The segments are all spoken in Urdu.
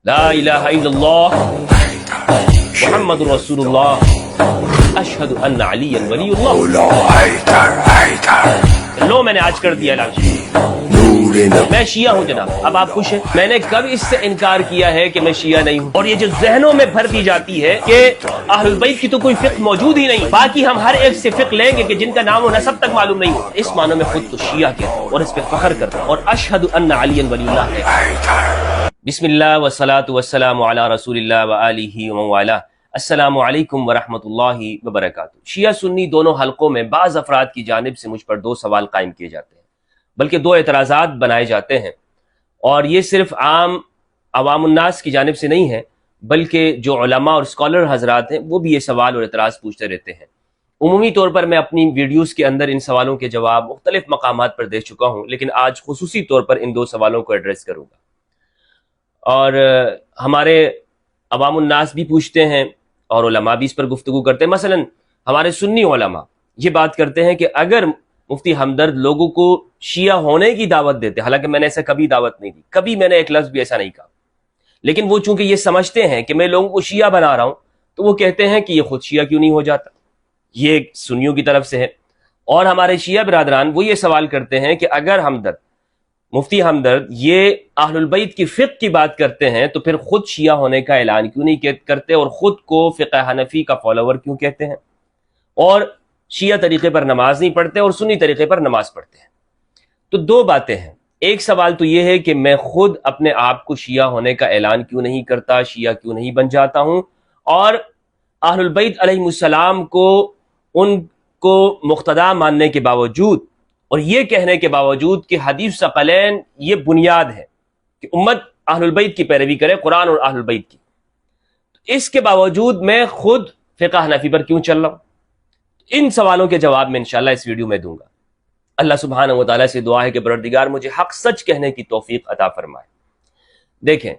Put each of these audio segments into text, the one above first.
لا الہ الا اللہ محمد رسول اللہ اشہد ان علی ولی اللہ. لو میں نے آج کر دیا اعلان. میں شیعہ ہوں جناب. اب آپ خوش ہیں؟ میں نے کب اس سے انکار کیا ہے کہ میں شیعہ نہیں ہوں؟ اور یہ جو ذہنوں میں بھر دی جاتی ہے کہ اہل البیت کی تو کوئی فقہ موجود ہی نہیں، باقی ہم ہر ایک سے فقہ لیں گے کہ جن کا نام و نسب تک معلوم نہیں ہو. اس معنوں میں خود تو شیعہ کہتا ہوں اور اس پہ فخر کرتا ہوں اور اشہد ان علی ولی اللہ ہے. بسم اللہ والصلاة والسلام علی رسول اللہ وآلہ ومن والہ. السلام علیکم ورحمۃ اللہ وبرکاتہ. شیعہ سنی دونوں حلقوں میں بعض افراد کی جانب سے مجھ پر دو سوال قائم کیے جاتے ہیں، بلکہ دو اعتراضات بنائے جاتے ہیں، اور یہ صرف عوام الناس کی جانب سے نہیں ہے، بلکہ جو علماء اور اسکالر حضرات ہیں وہ بھی یہ سوال اور اعتراض پوچھتے رہتے ہیں. عمومی طور پر میں اپنی ویڈیوز کے اندر ان سوالوں کے جواب مختلف مقامات پر دے چکا ہوں، لیکن آج خصوصی طور پر ان دو سوالوں کو ایڈریس کروں گا. اور ہمارے عوام الناس بھی پوچھتے ہیں اور علماء بھی اس پر گفتگو کرتے ہیں. مثلا ہمارے سنی علماء یہ بات کرتے ہیں کہ اگر مفتی ہمدرد لوگوں کو شیعہ ہونے کی دعوت دیتے، حالانکہ میں نے ایسا کبھی دعوت نہیں دی، کبھی میں نے ایک لفظ بھی ایسا نہیں کہا، لیکن وہ چونکہ یہ سمجھتے ہیں کہ میں لوگوں کو شیعہ بنا رہا ہوں تو وہ کہتے ہیں کہ یہ خود شیعہ کیوں نہیں ہو جاتا. یہ سنیوں کی طرف سے ہے. اور ہمارے شیعہ برادران وہ یہ سوال کرتے ہیں کہ اگر مفتی ہمدرد یہ اہل البیت کی فقہ کی بات کرتے ہیں تو پھر خود شیعہ ہونے کا اعلان کیوں نہیں کرتے اور خود کو فقہ حنفی کا فالوور کیوں کہتے ہیں، اور شیعہ طریقے پر نماز نہیں پڑھتے اور سنی طریقے پر نماز پڑھتے ہیں. تو دو باتیں ہیں. ایک سوال تو یہ ہے کہ میں خود اپنے آپ کو شیعہ ہونے کا اعلان کیوں نہیں کرتا، شیعہ کیوں نہیں بن جاتا ہوں، اور اہل البیت علیہ السلام کو ان کو مقتدا ماننے کے باوجود اور یہ کہنے کے باوجود کہ حدیث ثقلین یہ بنیاد ہے کہ امت اہل البیت کی پیروی کرے، قرآن اور اہل البیت کی، اس کے باوجود میں خود فقہ حنفی پر کیوں چل رہا ہوں. ان سوالوں کے جواب میں انشاءاللہ اس ویڈیو میں دوں گا. اللہ سبحانہ و تعالیٰ سے دعا ہے کہ پروردگار مجھے حق سچ کہنے کی توفیق عطا فرمائے. دیکھیں،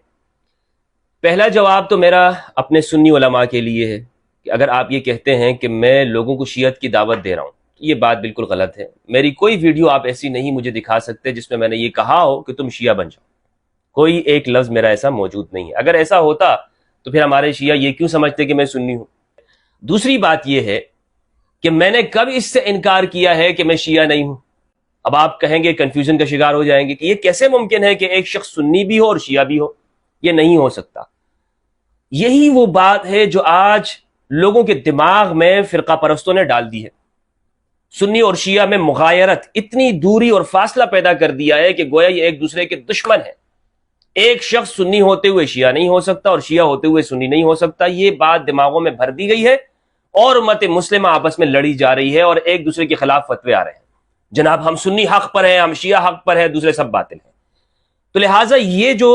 پہلا جواب تو میرا اپنے سنی علماء کے لیے ہے کہ اگر آپ یہ کہتے ہیں کہ میں لوگوں کو شیعت کی دعوت دے رہا ہوں، یہ بات بالکل غلط ہے. میری کوئی ویڈیو آپ ایسی نہیں مجھے دکھا سکتے جس میں میں نے یہ کہا ہو کہ تم شیعہ بن جاؤ. کوئی ایک لفظ میرا ایسا موجود نہیں ہے. اگر ایسا ہوتا تو پھر ہمارے شیعہ یہ کیوں سمجھتے کہ میں سنی ہوں. دوسری بات یہ ہے کہ میں نے کب اس سے انکار کیا ہے کہ میں شیعہ نہیں ہوں. اب آپ کہیں گے، کنفیوژن کا شکار ہو جائیں گے کہ یہ کیسے ممکن ہے کہ ایک شخص سنی بھی ہو اور شیعہ بھی ہو. یہ نہیں ہو سکتا. یہی وہ بات ہے جو آج لوگوں کے دماغ میں فرقہ پرستوں نے ڈال دی ہے. سنی اور شیعہ میں مغایرت، اتنی دوری اور فاصلہ پیدا کر دیا ہے کہ گویا یہ ایک دوسرے کے دشمن ہیں. ایک شخص سنی ہوتے ہوئے شیعہ نہیں ہو سکتا اور شیعہ ہوتے ہوئے سنی نہیں ہو سکتا. یہ بات دماغوں میں بھر دی گئی ہے اور امت مسلمہ آپس میں لڑی جا رہی ہے اور ایک دوسرے کے خلاف فتوے آ رہے ہیں. جناب ہم سنی حق پر ہیں، ہم شیعہ حق پر ہیں، دوسرے سب باطل ہیں. تو لہٰذا یہ جو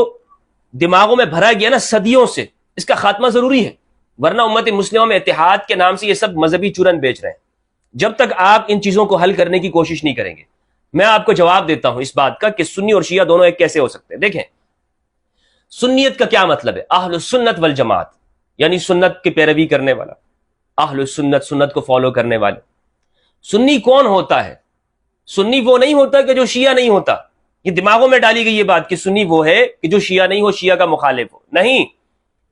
دماغوں میں بھرا گیا نا صدیوں سے، اس کا خاتمہ ضروری ہے، ورنہ امت مسلمہ میں اتحاد کے نام سے یہ سب مذہبی چورن بیچ رہے ہیں. جب تک آپ ان چیزوں کو حل کرنے کی کوشش نہیں کریں گے، میں آپ کو جواب دیتا ہوں اس بات کا کہ سنی اور شیعہ دونوں ایک کیسے ہو سکتے ہیں. دیکھیں، سنیت کا کیا مطلب ہے؟ اہل السنت والجماعت، یعنی سنت کی پیروی کرنے والا، اہل السنت، سنت کو فالو کرنے والے. سنی کون ہوتا ہے؟ سنی وہ نہیں ہوتا کہ جو شیعہ نہیں ہوتا. یہ دماغوں میں ڈالی گئی یہ بات کہ سنی وہ ہے کہ جو شیعہ نہیں ہو، شیعہ کا مخالف ہو. نہیں،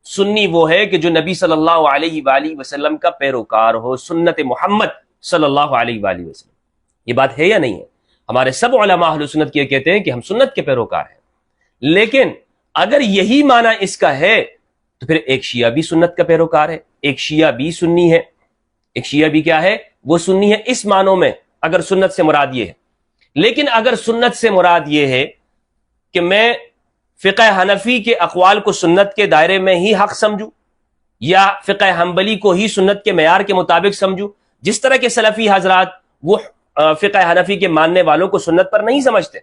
سنی وہ ہے کہ جو نبی صلی اللہ علیہ وآلہ وسلم کا پیروکار ہو، سنت محمد صلی اللہ علیہ وآلہ وسلم. یہ بات ہے یا نہیں ہے؟ ہمارے سب علماء اہل سنت کے کہتے ہیں کہ ہم سنت کے پیروکار ہیں. لیکن اگر یہی معنی اس کا ہے تو پھر ایک شیعہ بھی سنت کا پیروکار ہے، ایک شیعہ بھی سنی ہے. ایک شیعہ بھی کیا ہے؟ وہ سنی ہے اس معنوں میں اگر سنت سے مراد یہ ہے. لیکن اگر سنت سے مراد یہ ہے کہ میں فقہ حنفی کے اقوال کو سنت کے دائرے میں ہی حق سمجھوں یا فقہ حنبلی کو ہی سنت کے معیار کے مطابق سمجھوں، جس طرح کے سلفی حضرات وہ فقہ حنفی کے ماننے والوں کو سنت پر نہیں سمجھتے،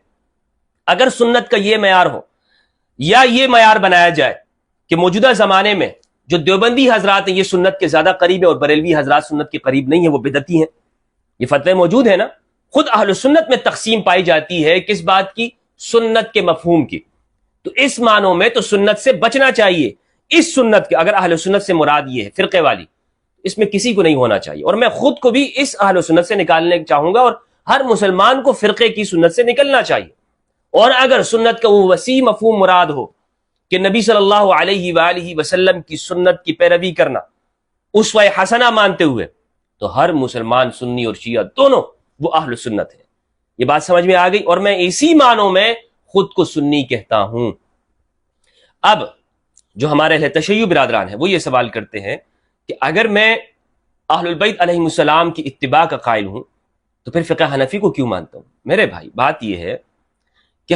اگر سنت کا یہ معیار ہو یا یہ معیار بنایا جائے کہ موجودہ زمانے میں جو دیوبندی حضرات ہیں یہ سنت کے زیادہ قریب ہیں اور بریلوی حضرات سنت کے قریب نہیں ہیں، وہ بدعتی ہیں، یہ فتوے موجود ہیں نا. خود اہل سنت میں تقسیم پائی جاتی ہے کس بات کی؟ سنت کے مفہوم کی. تو اس معنوں میں تو سنت سے بچنا چاہیے. اس سنت کے اگر اہل سنت سے مراد یہ ہے فرقے والی، اس میں کسی کو نہیں ہونا چاہیے. اور میں خود کو بھی اس اہل سنت سے نکالنے چاہوں گا اور ہر مسلمان کو فرقے کی سنت سے نکلنا چاہیے. اور اگر سنت کا وہ وسیع مفہوم مراد ہو کہ نبی صلی اللہ علیہ وآلہ وسلم کی سنت کی پیروی کرنا اسوہ حسنہ مانتے ہوئے، تو ہر مسلمان سنی اور شیعہ دونوں وہ اہل سنت ہے۔ یہ بات سمجھ میں آ گئی، اور میں اسی معنوں میں خود کو سنی کہتا ہوں۔ اب جو ہمارے اہل تشیع برادران ہیں وہ یہ سوال کرتے ہیں کہ اگر میں اہل البیت علیہم السلام کی اتباع کا قائل ہوں تو پھر فقہ حنفی کو کیوں مانتا ہوں؟ میرے بھائی، بات یہ ہے کہ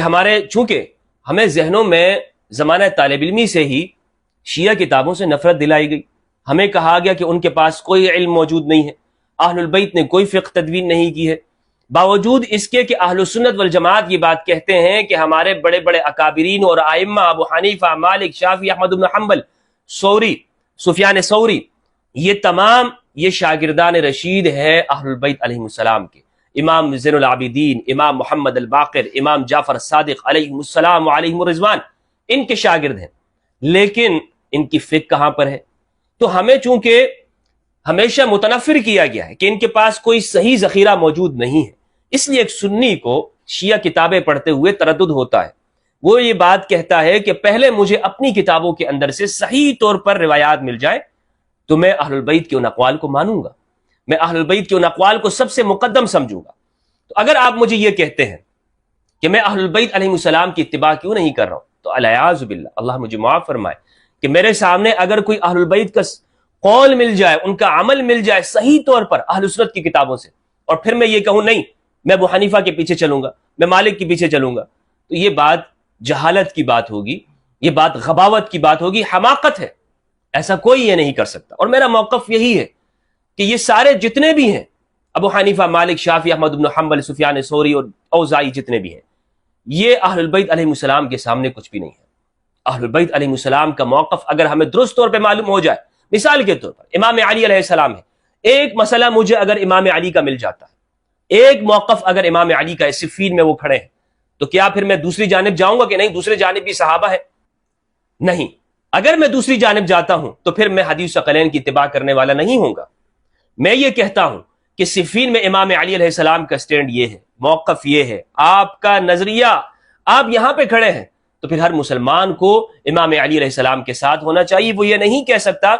چونکہ ہمیں ذہنوں میں زمانہ طالب علمی سے ہی شیعہ کتابوں سے نفرت دلائی گئی، ہمیں کہا گیا کہ ان کے پاس کوئی علم موجود نہیں ہے، اہل البیت نے کوئی فقہ تدوین نہیں کی ہے، باوجود اس کے کہ اہل سنت والجماعت یہ بات کہتے ہیں کہ ہمارے بڑے بڑے اکابرین اور ائمہ ابو حنیفہ، مالک، شافعی، احمد بن حنبل، ثوری، سفیان ثوری، یہ تمام یہ شاگردان رشید ہے اہل البیت علیہم السلام کے، امام زین العابدین، امام محمد الباقر، امام جعفر صادق علیہم السلام علیہم الرضوان، ان کے شاگرد ہیں، لیکن ان کی فقہ کہاں پر ہے؟ تو ہمیں چونکہ ہمیشہ متنفر کیا گیا ہے کہ ان کے پاس کوئی صحیح ذخیرہ موجود نہیں ہے، اس لیے ایک سنی کو شیعہ کتابیں پڑھتے ہوئے تردد ہوتا ہے، وہ یہ بات کہتا ہے کہ پہلے مجھے اپنی کتابوں کے اندر سے صحیح طور پر روایات مل جائے تو میں اہل البیت کے ان اقوال کو مانوں گا، میں اہل البیت کے ان اقوال کو سب سے مقدم سمجھوں گا۔ تو اگر آپ مجھے یہ کہتے ہیں کہ میں اہل البیت علیہم السلام کی اتباع کیوں نہیں کر رہا ہوں، تو العیاذ باللہ، اللہ مجھے معاف فرمائے، کہ میرے سامنے اگر کوئی اہل البیت کا قول مل جائے، ان کا عمل مل جائے صحیح طور پر اہل سنت کی کتابوں سے، اور پھر میں یہ کہوں نہیں میں ابو حنیفہ کے پیچھے چلوں گا، میں مالک کے پیچھے چلوں گا، تو یہ بات جہالت کی بات ہوگی، یہ بات غباوت کی بات ہوگی، حماقت ہے، ایسا کوئی یہ نہیں کر سکتا۔ اور میرا موقف یہی ہے کہ یہ سارے جتنے بھی ہیں، ابو حنیفہ، مالک، شافعی، احمد بن حنبل، سفیان ثوری اور اوزاعی، جتنے بھی ہیں، یہ اہل البیت علیہ السلام کے سامنے کچھ بھی نہیں ہے۔ اہل البیت علیہ السلام کا موقف اگر ہمیں درست طور پہ معلوم ہو جائے، مثال کے طور پر امام علی علیہ السلام ہے، ایک مسئلہ مجھے اگر امام علی کا مل جاتا ہے، ایک موقف اگر امام علی کا ہے، صفین میں وہ کھڑے ہیں، تو کیا پھر میں دوسری جانب جاؤں گا کہ نہیں دوسری جانب بھی صحابہ ہے؟ نہیں۔ اگر میں دوسری جانب جاتا ہوں تو پھر میں حدیث ثقلین کی اتباع کرنے والا نہیں ہوں گا۔ میں یہ کہتا ہوں کہ صفین میں امام علی علیہ السلام کا سٹینڈ یہ ہے، موقف یہ ہے، آپ کا نظریہ، آپ یہاں پہ کھڑے ہیں، تو پھر ہر مسلمان کو امام علی علیہ السلام کے ساتھ ہونا چاہیے۔ وہ یہ نہیں کہہ سکتا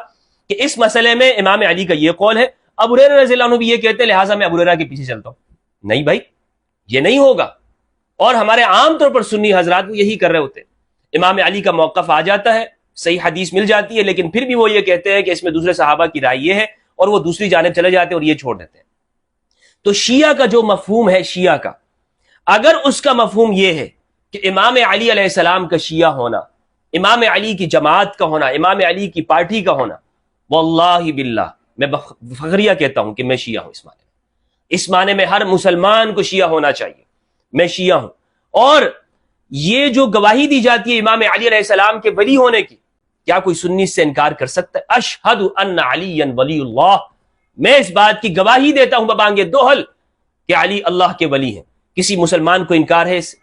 کہ اس مسئلے میں امام علی کا یہ قول ہے، ابو ہریرہ رضی اللہ عنہ بھی یہ کہتے ہیں لہٰذا میں ابو ہریرہ کے پیچھے چلتا ہوں۔ نہیں بھائی، یہ نہیں ہوگا۔ اور ہمارے عام طور پر سنی حضرات وہ یہی کر رہے ہوتے ہیں، امام علی کا موقف آ جاتا ہے، صحیح حدیث مل جاتی ہے، لیکن پھر بھی وہ یہ کہتے ہیں کہ اس میں دوسرے صحابہ کی رائے یہ ہے، اور وہ دوسری جانب چلے جاتے ہیں اور یہ چھوڑ دیتے ہیں۔ تو شیعہ کا جو مفہوم ہے، شیعہ کا اگر اس کا مفہوم یہ ہے کہ امام علی علیہ السلام کا شیعہ ہونا، امام علی کی جماعت کا ہونا، امام علی کی پارٹی کا ہونا، واللہ باللہ میں فخریہ کہتا ہوں کہ میں شیعہ ہوں۔ اس معنی میں ہر مسلمان کو شیعہ ہونا چاہیے، میں شیعہ ہوں۔ اور یہ جو گواہی دی جاتی ہے امام علی علیہ السلام کے ولی ہونے کی، کیا کوئی سنی اس سے انکار کر سکتا ہے؟ اشہد ان علی ولی اللہ، میں اس بات کی گواہی دیتا ہوں ببانگ دوہل کہ علی اللہ کے ولی ہیں۔ کسی مسلمان کو انکار ہے اس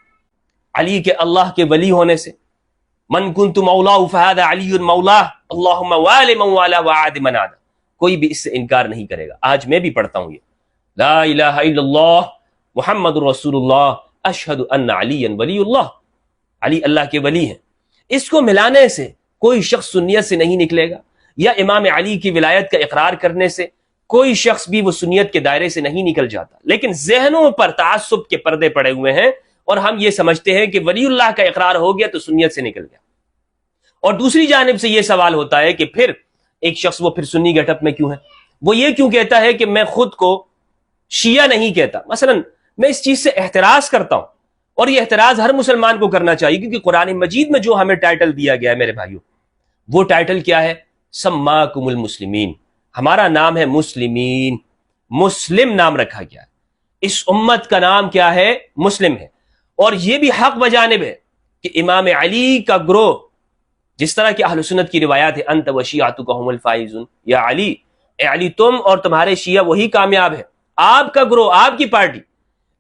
علی کے اللہ کے ولی ہونے سے؟ من کنت مولاہ فہذا علی مولاہ، اللہم وال من والا وعاد من عاد، کوئی بھی اس سے انکار نہیں کرے گا۔ آج میں بھی پڑھتا ہوں یہ لا الہ الا اللہ محمد رسول اللہ اشہد ان علی ولی اللہ، علی اللہ کے ولی ہیں۔ اس کو ملانے سے کوئی شخص سنیت سے نہیں نکلے گا، یا امام علی کی ولایت کا اقرار کرنے سے کوئی شخص بھی وہ سنیت کے دائرے سے نہیں نکل جاتا، لیکن ذہنوں پر تعصب کے پردے پڑے ہوئے ہیں، اور ہم یہ سمجھتے ہیں کہ ولی اللہ کا اقرار ہو گیا تو سنیت سے نکل گیا۔ اور دوسری جانب سے یہ سوال ہوتا ہے کہ پھر ایک شخص وہ پھر سنی گیٹ اپ میں کیوں ہے؟ وہ یہ کیوں کہتا ہے کہ میں خود کو شیعہ نہیں کہتا؟ مثلا میں اس چیز سے احتراز کرتا ہوں، اور یہ احتراز ہر مسلمان کو کرنا چاہیے، کیونکہ قرآن مجید میں جو ہمیں ٹائٹل دیا گیا ہے میرے بھائیوں، وہ ٹائٹل کیا ہے؟ سماکم المسلمین، ہمارا نام ہے مسلمین، مسلم نام رکھا گیا ہے، اس امت کا نام کیا ہے؟ مسلم ہے۔ اور یہ بھی حق بجانب ہے کہ امام علی کا گروہ، جس طرح کہ اہل سنت کی روایات ہے انت وشیعتک هم الفائزون، یا علی، اے علی تم اور تمہارے شیعہ وہی کامیاب ہے، آپ کا گروہ، آپ کی پارٹی۔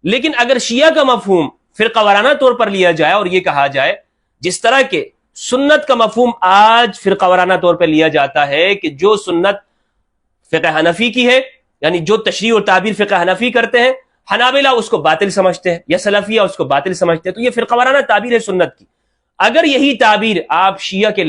لیکن اگر شیعہ کا مفہوم فرقہ وارانہ طور پر لیا جائے اور یہ کہا جائے جس طرح کہ سنت کا مفہوم آج فرقہ وارانہ طور پر لیا جاتا ہے کہ جو سنت فقہ حنفی کی ہے، یعنی جو تشریح اور تعبیر فقہ حنفی کرتے ہیں، حنابلہ اس کو باطل سمجھتے ہیں، یا سلفیہ اس کو باطل سمجھتے ہیں، تو یہ فرقہ وارانہ تعبیر ہے سنت کی۔ اگر یہی تعبیر آپ شیعہ کے